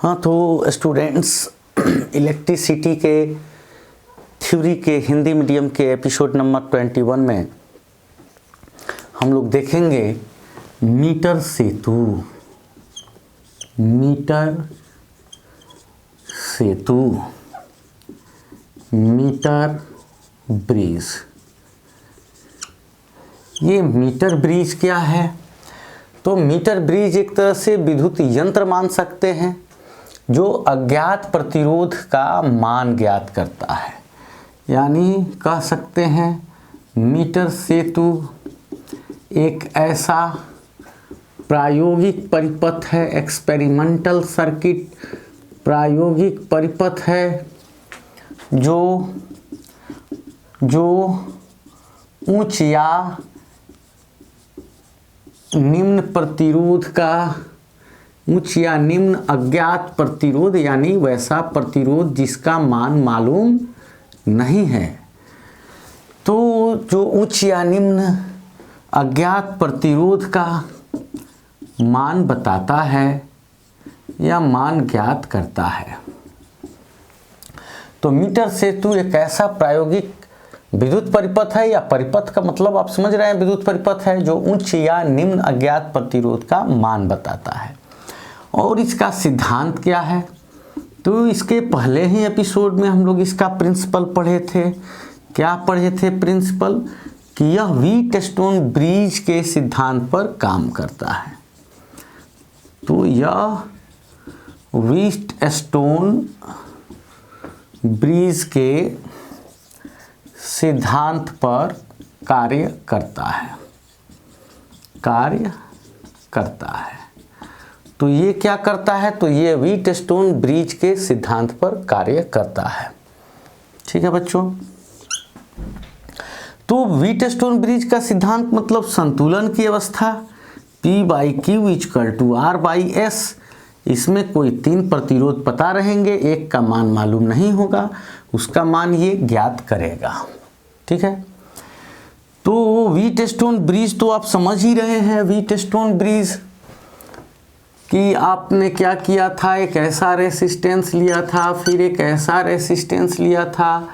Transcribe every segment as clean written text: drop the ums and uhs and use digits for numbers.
हाँ, तो students electricity के थ्योरी के हिंदी मीडियम के एपिसोड नंबर 21 में हम लोग देखेंगे मीटर सेतु। मीटर सेतु, मीटर ब्रिज। ये मीटर ब्रिज क्या है? तो मीटर ब्रिज एक तरह से विद्युत यंत्र मान सकते हैं जो अज्ञात प्रतिरोध का मान ज्ञात करता है। यानी कह सकते हैं मीटर सेतु एक ऐसा प्रायोगिक परिपथ है, एक्सपेरिमेंटल सर्किट, प्रायोगिक परिपथ है जो उच्च या निम्न प्रतिरोध का, उच्च या निम्न अज्ञात प्रतिरोध, यानी वैसा प्रतिरोध जिसका मान मालूम नहीं है। तो जो उच्च या निम्न अज्ञात प्रतिरोध का मान बताता है या मान ज्ञात करता है। तो मीटर सेतु एक ऐसा प्रायोगिक विद्युत परिपथ है, या परिपथ का मतलब आप समझ रहे हैं, विद्युत परिपथ है जो उच्च या निम्न अज्ञात प्रतिरोध का मान बताता है। और इसका सिद्धांत क्या है? तो इसके पहले ही एपिसोड में हम लोग इसका प्रिंसिपल पढ़े थे। क्या पढ़े थे प्रिंसिपल? कि यह व्हीटस्टोन ब्रिज के सिद्धांत पर काम करता है। तो यह व्हीटस्टोन ब्रिज के सिद्धांत पर कार्य करता है। तो ये क्या करता है? तो ये व्हीटस्टोन ब्रिज के सिद्धांत पर कार्य करता है। ठीक है बच्चों। तो व्हीटस्टोन ब्रिज का सिद्धांत मतलब संतुलन की अवस्था P/Q=R/S। इसमें कोई तीन प्रतिरोध पता रहेंगे, एक का मान मालूम नहीं होगा, उसका मान ये ज्ञात करेगा। ठीक है। तो व्हीटस्टोन ब्रिज तो आप समझ ही रहे हैं। व्हीटस्टोन ब्रिज कि आपने क्या किया था, एक ऐसा रेसिस्टेंस लिया था, फिर एक ऐसा रेसिस्टेंस लिया था,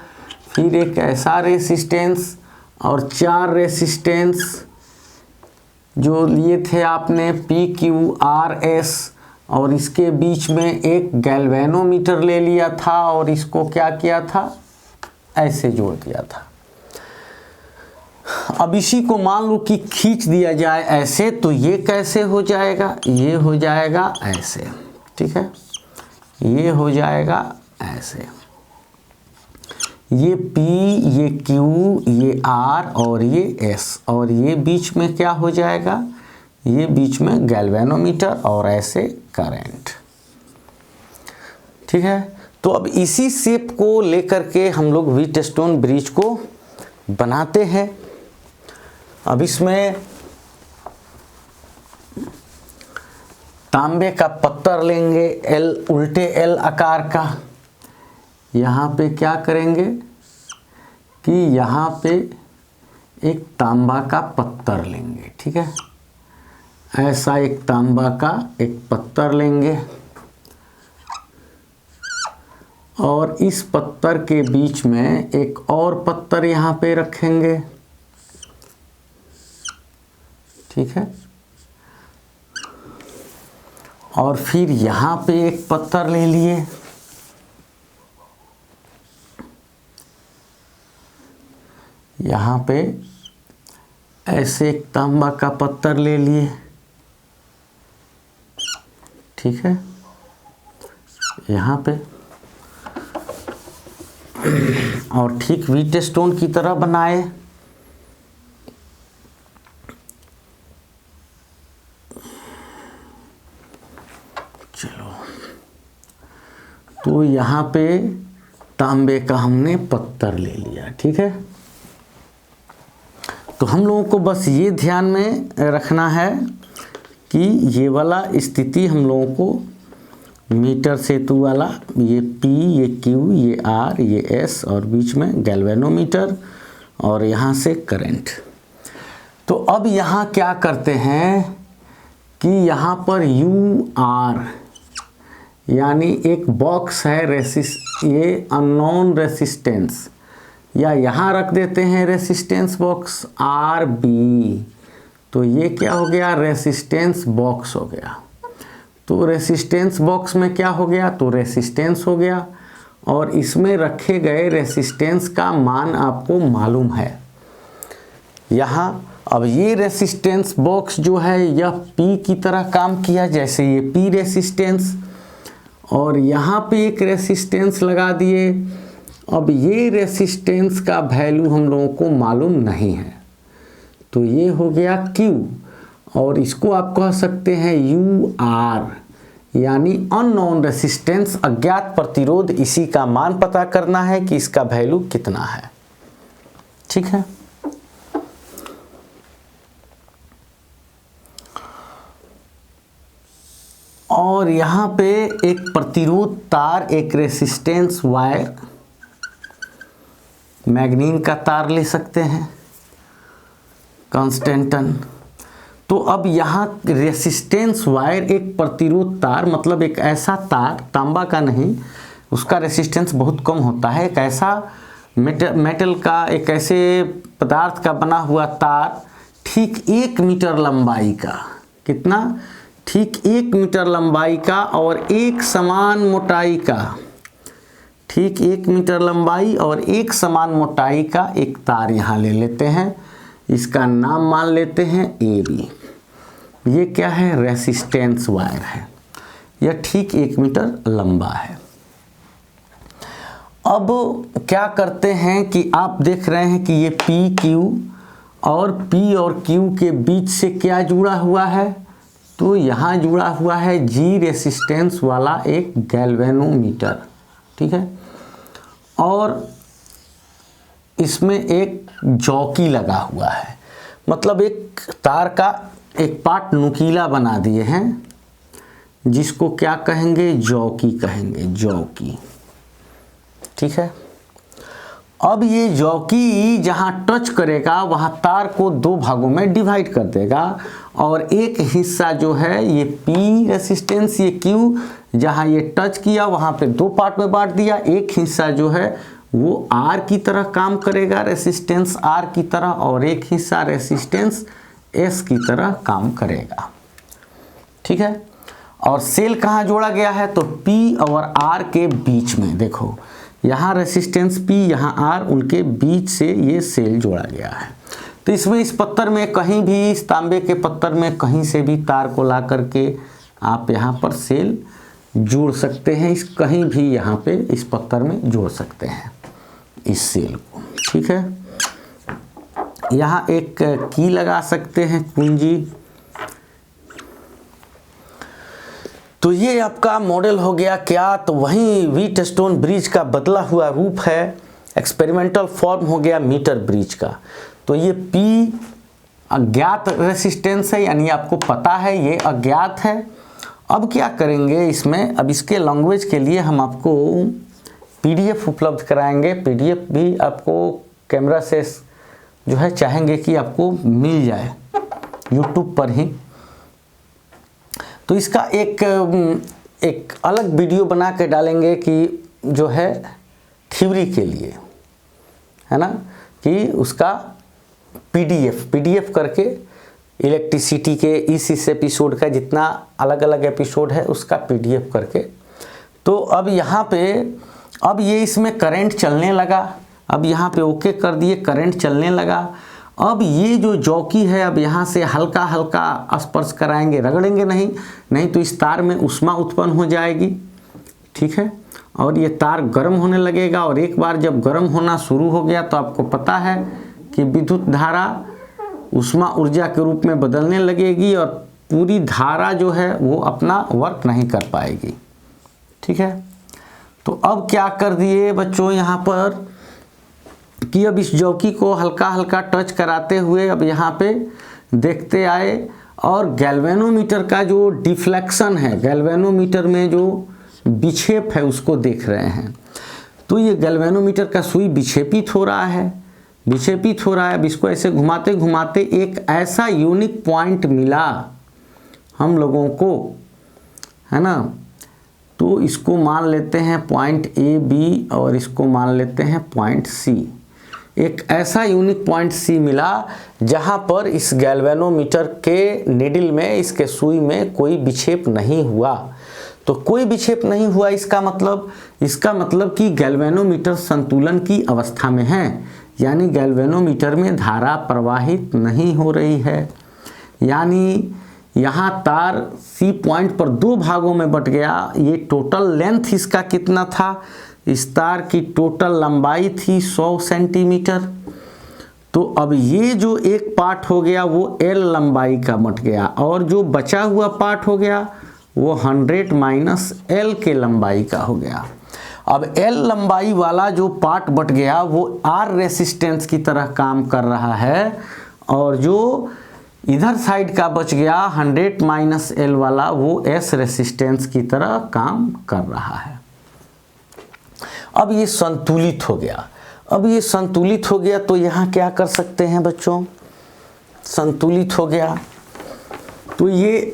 फिर एक ऐसा रेसिस्टेंस और चार रेसिस्टेंस जो लिए थे आपने PQRS, और इसके बीच में एक गैल्वेनोमीटर ले लिया था और इसको क्या किया था, ऐसे जोड़ दिया था। अब इसी को मान लो कि खींच दिया जाए ऐसे, तो ये कैसे हो जाएगा? ये हो जाएगा ऐसे। ठीक है, ये हो जाएगा ऐसे। ये P, ये Q, ये R और ये S, और ये बीच में क्या हो जाएगा? ये बीच में गैल्वेनोमीटर और ऐसे करंट। ठीक है। तो अब इसी शेप को लेकर के हम लोग व्हीटस्टोन ब्रिज को बनाते हैं। अब इसमें तांबे का पत्थर लेंगे, उल्टे L आकार का। यहाँ पे क्या करेंगे कि यहाँ पे एक तांबा का पत्थर लेंगे। ठीक है, ऐसा एक तांबा का एक पत्थर लेंगे और इस पत्थर के बीच में एक और पत्थर यहाँ पे रखेंगे। ठीक है, और फिर यहाँ पे एक पत्थर ले लिए, यहाँ पे ऐसे एक तांबा का पत्थर ले लिए। ठीक है, यहाँ पे और ठीक व्हीटस्टोन की तरह बनाए। चलो, तो यहाँ पे तांबे का हमने पत्थर ले लिया। ठीक है, तो हम लोगों को बस ये ध्यान में रखना है कि ये वाला स्थिति हम लोगों को मीटर सेतु वाला, ये P, ये Q, ये R, ये S और बीच में गैल्वेनोमीटर और यहाँ से करंट। तो अब यहाँ क्या करते हैं कि यहाँ पर UR यानी एक बॉक्स है ये अननोन रेसिस्टेंस, या यहाँ रख देते हैं रेसिस्टेंस बॉक्स RB, तो ये क्या हो गया, रेसिस्टेंस बॉक्स हो गया। तो रेसिस्टेंस बॉक्स में क्या हो गया, तो रेसिस्टेंस हो गया, और इसमें रखे गए रेसिस्टेंस का मान आपको मालूम है। यहाँ अब ये रेसिस्टेंस बॉक्स जो है यह P की तरह काम किया, जैसे ये P रेसिस्टेंस, और यहाँ पे एक रेसिस्टेंस लगा दिए। अब ये रेसिस्टेंस का वैल्यू हम लोगों को मालूम नहीं है, तो ये हो गया Q, और इसको आप कह सकते हैं UR, यानी अननोन रेसिस्टेंस, अज्ञात प्रतिरोध। इसी का मान पता करना है कि इसका वैल्यू कितना है। ठीक है, और यहाँ पे एक प्रतिरोध तार, एक रेसिस्टेंस वायर, मैग्नीन का तार ले सकते हैं, कांस्टेंटन। तो अब यहाँ रेसिस्टेंस वायर, एक प्रतिरोध तार, मतलब एक ऐसा तार, तांबा का नहीं, उसका रेसिस्टेंस बहुत कम होता है, एक ऐसा मेटल का, एक ऐसे पदार्थ का बना हुआ तार, ठीक 1 मीटर लंबाई का, कितना, ठीक 1 मीटर लंबाई का और एक समान मोटाई का, ठीक 1 मीटर लंबाई और एक समान मोटाई का एक तार यहाँ ले लेते हैं। इसका नाम मान लेते हैं AB। ये क्या है, रेसिस्टेंस वायर है, यह ठीक 1 मीटर लंबा है। अब क्या करते हैं कि आप देख रहे हैं कि ये PQ और P और Q के बीच से क्या जुड़ा हुआ है, तो यहाँ जुड़ा हुआ है G रेसिस्टेंस वाला एक गैल्वेनोमीटर। ठीक है, और इसमें एक जॉकी लगा हुआ है, मतलब एक तार का एक पार्ट नुकीला बना दिए हैं, जिसको क्या कहेंगे, जॉकी कहेंगे, जॉकी। ठीक है, अब ये जॉकी जहाँ टच करेगा वहाँ तार को 2 भागों में डिवाइड कर देगा, और एक हिस्सा जो है ये P रेसिस्टेंस, ये Q जहाँ ये टच किया वहाँ पे 2 पार्ट में बांट दिया। एक हिस्सा जो है वो R की तरह काम करेगा, रेसिस्टेंस R की तरह, और एक हिस्सा रेसिस्टेंस S की तरह काम करेगा। ठीक है, और सेल कहाँ जोड़ा गया है, तो P और R के बीच में, देखो यहाँ रेसिस्टेंस P, यहाँ R, उनके बीच से ये सेल जोड़ा गया है। तो इसमें इस पत्थर में कहीं भी, इस तांबे के पत्थर में कहीं से भी तार को ला करके आप यहाँ पर सेल जोड़ सकते हैं, इस कहीं भी यहाँ पे इस पत्थर में जोड़ सकते हैं इस सेल को। ठीक है, यहाँ एक की लगा सकते हैं, कुंजी। तो ये आपका मॉडल हो गया क्या, तो वहीं व्हीटस्टोन ब्रिज का बदला हुआ रूप है, एक्सपेरिमेंटल फॉर्म हो गया मीटर ब्रिज का। तो ये P अज्ञात रेसिस्टेंस है, यानी आपको पता है ये अज्ञात है। अब क्या करेंगे इसमें, अब इसके लैंग्वेज के लिए हम आपको PDF उपलब्ध कराएंगे। PDF भी आपको कैमरा से जो है चाहेंगे कि आपको मिल जाए YouTube पर ही। तो इसका एक अलग वीडियो बना के डालेंगे कि जो है थ्योरी के लिए, है ना, कि उसका PDF करके इलेक्ट्रिसिटी के इस एपिसोड का जितना अलग अलग एपिसोड है उसका PDF करके। तो अब यहाँ पे, अब ये इसमें करंट चलने लगा, अब यहाँ पे ओके कर दिए, करंट चलने लगा। अब ये जो जॉकी है, अब यहाँ से हल्का हल्का स्पर्श कराएंगे, रगड़ेंगे नहीं तो इस तार में ऊष्मा उत्पन्न हो जाएगी। ठीक है, और ये तार गर्म होने लगेगा, और एक बार जब गर्म होना शुरू हो गया तो आपको पता है कि विद्युत धारा ऊष्मा ऊर्जा के रूप में बदलने लगेगी, और पूरी धारा जो है वो अपना वर्क नहीं कर पाएगी। ठीक है, तो अब क्या कर दिए बच्चों यहाँ पर कि अब इस जॉकी को हल्का हल्का टच कराते हुए अब यहाँ पे देखते आए, और गैल्वेनोमीटर का जो डिफ्लेक्शन है, गैल्वेनोमीटर में जो विक्षेप है उसको देख रहे हैं। तो ये गैल्वेनोमीटर का सुई विक्षेपित हो रहा है, विक्षेपित हो रहा है। अब इसको ऐसे घुमाते घुमाते एक ऐसा यूनिक पॉइंट मिला हम लोगों को, है ना, तो इसको मान लेते हैं पॉइंट ए बी और इसको मान लेते हैं पॉइंट सी। एक ऐसा यूनिक पॉइंट सी मिला जहां पर इस गैल्वेनोमीटर के निडल में, इसके सुई में कोई विक्षेप नहीं हुआ। तो कोई विक्षेप नहीं हुआ, इसका मतलब कि गैल्वेनोमीटर संतुलन की अवस्था में है, यानी गैल्वेनोमीटर में धारा प्रवाहित नहीं हो रही है। यानी यहाँ तार सी पॉइंट पर दो भागों में बट गया। ये टोटल लेंथ इसका कितना था, इस तार की टोटल लंबाई थी 100 सेंटीमीटर। तो अब ये जो एक पार्ट हो गया वो L लंबाई का बट गया, और जो बचा हुआ पार्ट हो गया वो 100 माइनस L के लंबाई का हो गया। अब L लंबाई वाला जो पार्ट बट गया वो R रेसिस्टेंस की तरह काम कर रहा है, और जो इधर साइड का बच गया 100 माइनस L वाला वो S रेसिस्टेंस की तरह काम कर रहा है। अब ये संतुलित हो गया। तो यहाँ क्या कर सकते हैं बच्चों, संतुलित हो गया तो ये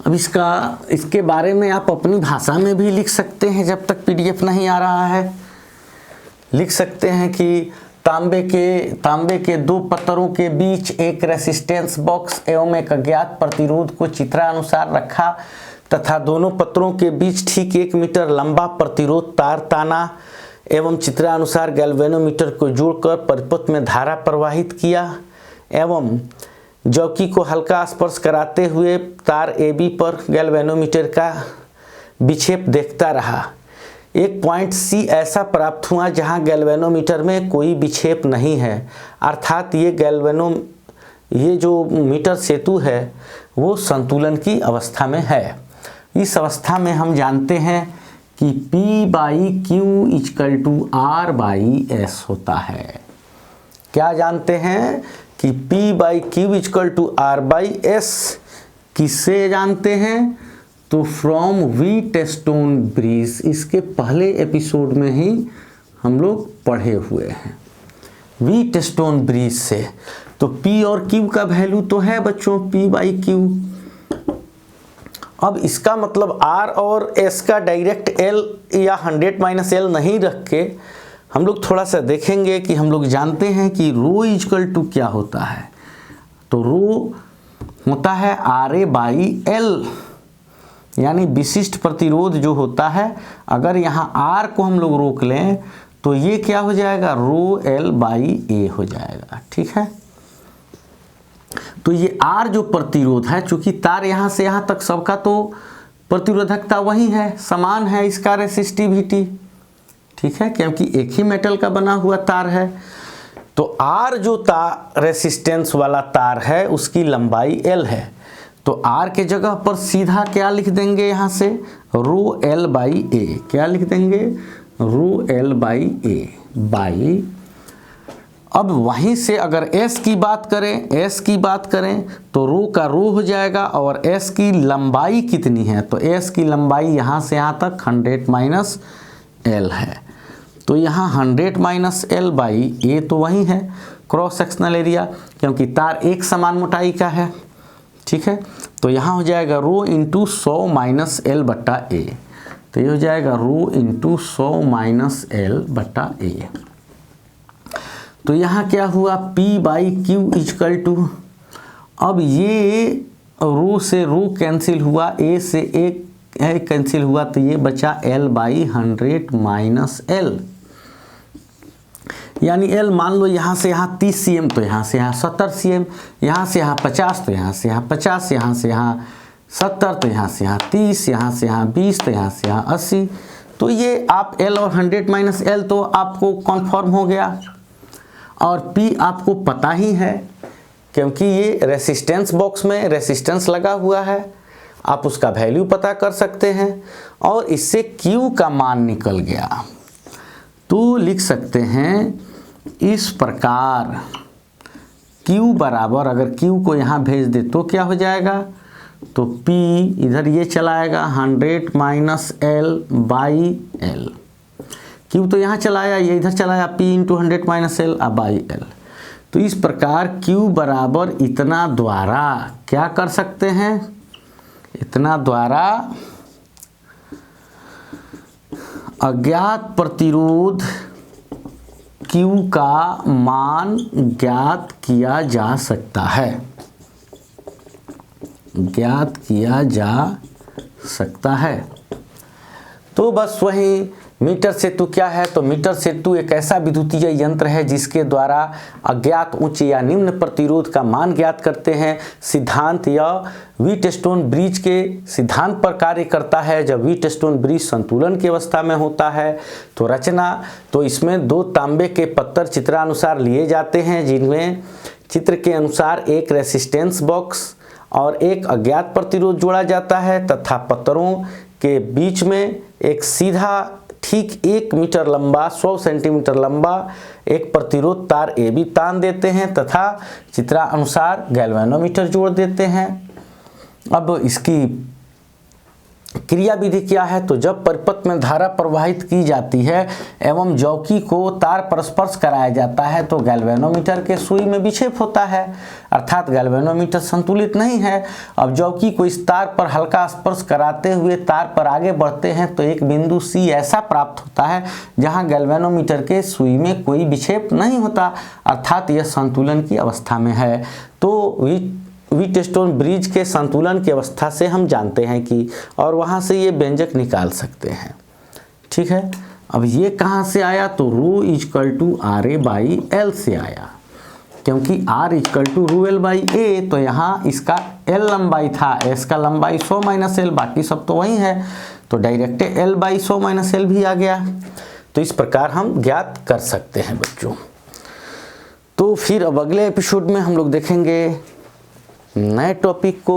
अब इसके बारे में आप अपनी भाषा में भी लिख सकते हैं। जब तक PDF नहीं आ रहा है, लिख सकते हैं कि तांबे के दो पत्थरों के बीच एक रेसिस्टेंस बॉक्स एवं एक अज्ञात प्रतिरोध को चित्रानुसार रखा तथा दोनों पत्थरों के बीच ठीक 1 मीटर लंबा प्रतिरोध तार ताना एवं चित्रानुसार गैल्वेनोमीटर को जोड़कर परिपथ में धारा प्रवाहित किया एवं जौकी को हल्का स्पर्श कराते हुए तार AB पर गैल्वेनोमीटर का विक्षेप देखता रहा। एक पॉइंट C ऐसा प्राप्त हुआ जहां गैल्वेनोमीटर में कोई विक्षेप नहीं है, अर्थात ये जो मीटर सेतु है वो संतुलन की अवस्था में है। इस अवस्था में हम जानते हैं कि P/Q = R/S होता है। क्या जानते हैं कि P/Q = R/S किससे जानते हैं, तो फ्रॉम व्हीटस्टोन ब्रिज। इसके पहले एपिसोड में ही हम लोग पढ़े हुए हैं, व्हीटस्टोन ब्रिज से। तो P और Q का वैल्यू तो है बच्चों P/Q। अब इसका मतलब R और S का डायरेक्ट L या 100 माइनस L नहीं रख के हम लोग थोड़ा सा देखेंगे कि हम लोग जानते हैं कि ρ = क्या होता है। तो ρ होता है RA/L, यानी विशिष्ट प्रतिरोध जो होता है। अगर यहाँ R को हम लोग रोक लें तो ये क्या हो जाएगा, ρL/A हो जाएगा। ठीक है, तो ये R जो प्रतिरोध है, चूंकि तार यहाँ से यहाँ तक सबका तो प्रतिरोधकता वही है, समान है इसका रेसिस्टिविटी। ठीक है, क्योंकि एक ही मेटल का बना हुआ तार है। तो R जो रेसिस्टेंस वाला तार है उसकी लंबाई L है। तो R के जगह पर सीधा क्या लिख देंगे, यहाँ से ρL/A। क्या लिख देंगे, ρL/A बाई। अब वहीं से अगर S की बात करें तो रो का रो हो जाएगा, और S की लंबाई कितनी है, तो S की लंबाई यहाँ से यहाँ तक 100 माइनस L है। तो यहाँ 100 माइनस L/A तो वही है क्रॉस सेक्शनल एरिया, क्योंकि तार एक समान मोटाई का है। ठीक है, तो यहाँ हो जाएगा ρ × 100 माइनस L/A। तो ये हो जाएगा ρ × 100 माइनस L/A। तो यहाँ क्या हुआ, P/Q = अब ये रो से रो कैंसिल हुआ, A से A कैंसिल हुआ, तो ये बचा L/100 माइनस L। यानी L मान लो यहाँ से यहाँ 30 cm, तो यहाँ से यहाँ 70 cm, यहाँ से यहाँ 50, तो यहाँ से यहाँ 50, यहाँ से यहाँ 70, तो यहाँ से यहाँ 30, यहाँ से यहाँ 20, तो यहाँ से यहाँ 80। तो ये आप L और 100 माइनस L तो आपको कन्फर्म हो गया, और P आपको पता ही है क्योंकि ये रेसिस्टेंस बॉक्स में रेसिस्टेंस लगा हुआ है, आप उसका वैल्यू पता कर सकते हैं। और इससे Q का मान निकल गया, तो लिख सकते हैं इस प्रकार Q बराबर, अगर Q को यहाँ भेज दे तो क्या हो जाएगा, तो P इधर ये चलाएगा 100 माइनस L/L। Q तो यहाँ चलाया, ये इधर चलाया, P × 100 माइनस L/L। तो इस प्रकार Q बराबर इतना द्वारा क्या कर सकते हैं, इतना द्वारा अज्ञात प्रतिरोध Q का मान ज्ञात किया जा सकता है, ज्ञात किया जा सकता है। तो बस वही मीटर सेतु क्या है, तो मीटर सेतु एक ऐसा विद्युतीय यंत्र है जिसके द्वारा अज्ञात उच्च या निम्न प्रतिरोध का मान ज्ञात करते हैं। सिद्धांत या व्हीटस्टोन ब्रिज के सिद्धांत पर कार्य करता है। जब व्हीटस्टोन ब्रिज संतुलन की अवस्था में होता है तो रचना, तो इसमें 2 तांबे के पत्थर चित्रानुसार लिए जाते हैं, जिनमें चित्र के अनुसार एक रेसिस्टेंस बॉक्स और एक अज्ञात प्रतिरोध जोड़ा जाता है तथा पत्थरों के बीच में एक सीधा ठीक 1 मीटर लंबा 100 सेंटीमीटर लंबा एक प्रतिरोध तार AB तान देते हैं तथा चित्रानुसार गैल्वेनोमीटर जोड़ देते हैं। अब इसकी क्रिया विधि क्या है, तो जब परिपथ में धारा प्रवाहित की जाती है एवं जौकी को तार पर स्पर्श कराया जाता है तो गैल्वेनोमीटर के सुई में विक्षेप होता है, अर्थात गैल्वेनोमीटर संतुलित नहीं है। अब जौकी को इस तार पर हल्का स्पर्श कराते हुए तार पर आगे बढ़ते हैं तो एक बिंदु C ऐसा प्राप्त होता है जहां गैल्वेनोमीटर के सुई में कोई विक्षेप नहीं होता, अर्थात यह संतुलन की अवस्था में है। तो व्हीटस्टोन ब्रिज के संतुलन की अवस्था से हम जानते हैं कि, और वहाँ से ये व्यंजक निकाल सकते हैं। ठीक है, अब ये कहाँ से आया, तो रो इजकल टू RA/L से आया, क्योंकि R इजकल टू ρL/A, तो यहाँ इसका L लंबाई था, S का लंबाई 100 - L, बाकी सब तो वही है, तो डायरेक्ट L/100 - L भी आ गया। तो इस प्रकार हम ज्ञात कर सकते हैं बच्चों। तो फिर अब अगले एपिसोड में हम लोग देखेंगे नए टॉपिक को।